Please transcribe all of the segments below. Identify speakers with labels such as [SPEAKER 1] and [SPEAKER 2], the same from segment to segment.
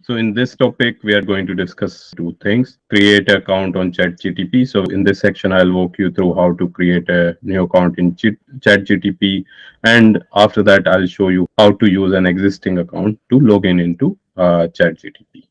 [SPEAKER 1] So in this topic, we are going to discuss two things. Create an account on ChatGPT. So in this section, I'll walk you through how to create a new account in ChatGPT. And after that, I'll show you how to use an existing account to log in into ChatGPT.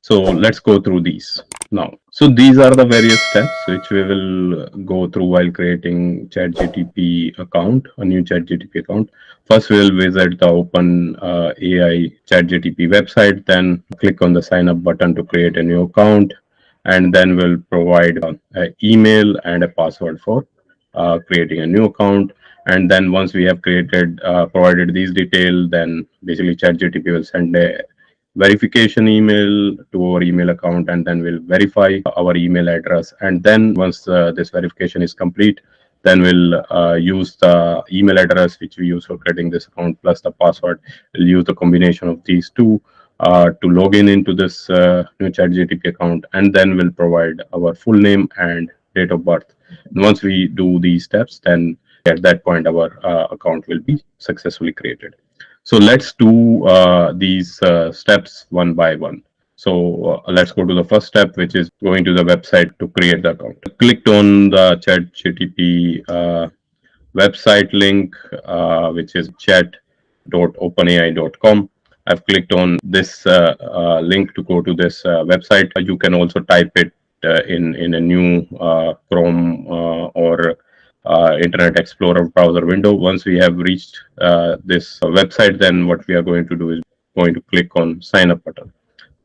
[SPEAKER 1] So let's go through these now. So these are the various steps which we will go through while creating ChatGPT account, a new ChatGPT account. First, we'll visit the Open AI ChatGPT website, then click on the sign up button to create a new account, and then we'll provide an email and a password for creating a new account. And then once we have provided these details, then basically ChatGPT will send a verification email to our email account, and then we'll verify our email address. And then once this verification is complete, then we'll use the email address which we use for creating this account plus the password. We'll use the combination of these two to log in into this new ChatGPT account, and then we'll provide our full name and date of birth. And once we do these steps, then at that point our account will be successfully created. So let's do these steps one by one. So let's go to the first step, which is going to the website to create the account. Clicked on the ChatGPT website link, which is chat.openai.com. I've clicked on this link to go to this website. You can also type it in a new Chrome or Internet Explorer browser window. Once we have reached this website, then what we are going to do is going to click on sign up button.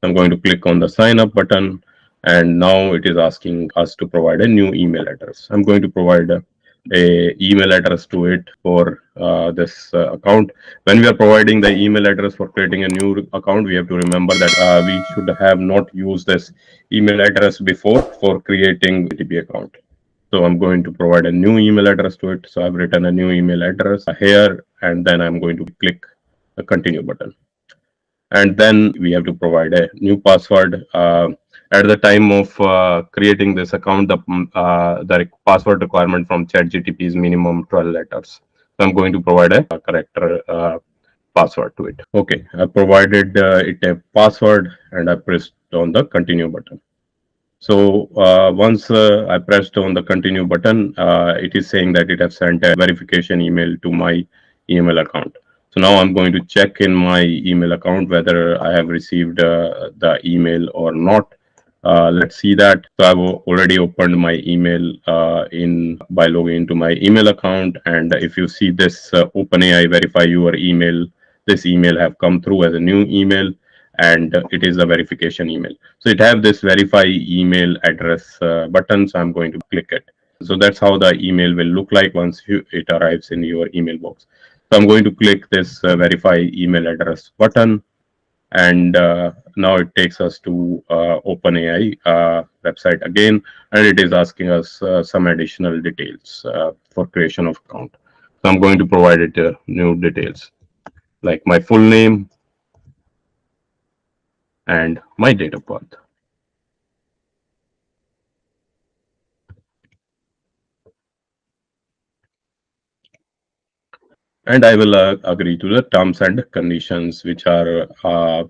[SPEAKER 1] I'm going to click on the sign up button, and now it is asking us to provide a new email address. I'm going to provide a email address to it for this account. When we are providing the email address for creating a new account, we have to remember that we should have not used this email address before for creating a TP account. So I'm going to provide a new email address to it. So I've written a new email address here, and then I'm going to click the continue button. And then we have to provide a new password. At the time of creating this account, the password requirement from ChatGPT is minimum 12 letters. So I'm going to provide a correct password to it. Okay, I provided it a password, and I pressed on the continue button. So once I pressed on the continue button, it is saying that it has sent a verification email to my email account. So now I'm going to check in my email account whether I have received the email or not. Let's see that. So I've already opened my email by logging into my email account. And if you see this OpenAI verify your email, this email have come through as a new email, and it is a verification email. So it have this verify email address button. So I'm going to click it. So that's how the email will look like once it arrives in your email box. So I'm going to click this verify email address button, and now it takes us to OpenAI website again, and it is asking us some additional details for creation of account. So I'm going to provide it new details like my full name and my date of birth. And I will agree to the terms and conditions which are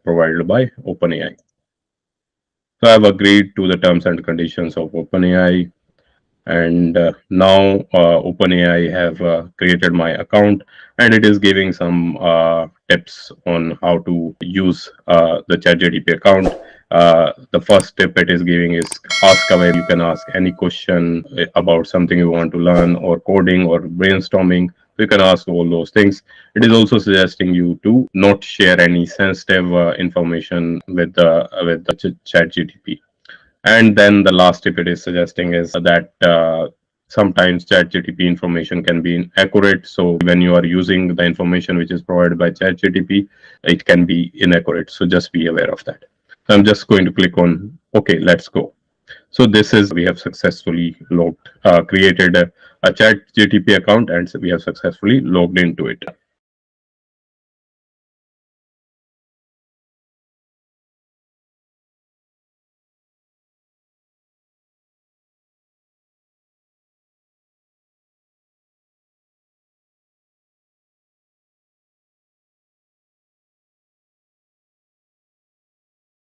[SPEAKER 1] provided by OpenAI. So I've agreed to the terms and conditions of OpenAI, and now OpenAI have created my account, and it is giving some tips on how to use the ChatGPT account. The first tip it is giving is ask away. You can ask any question about something you want to learn, or coding, or brainstorming. You can ask all those things. It is also suggesting you to not share any sensitive information with the ChatGPT. And then the last tip it is suggesting is that sometimes ChatGPT information can be inaccurate. So when you are using the information which is provided by ChatGPT, it can be inaccurate. So just be aware of that. So I'm just going to click on OK, let's go. So this is, we have successfully created a ChatGPT account, and we have successfully logged into it.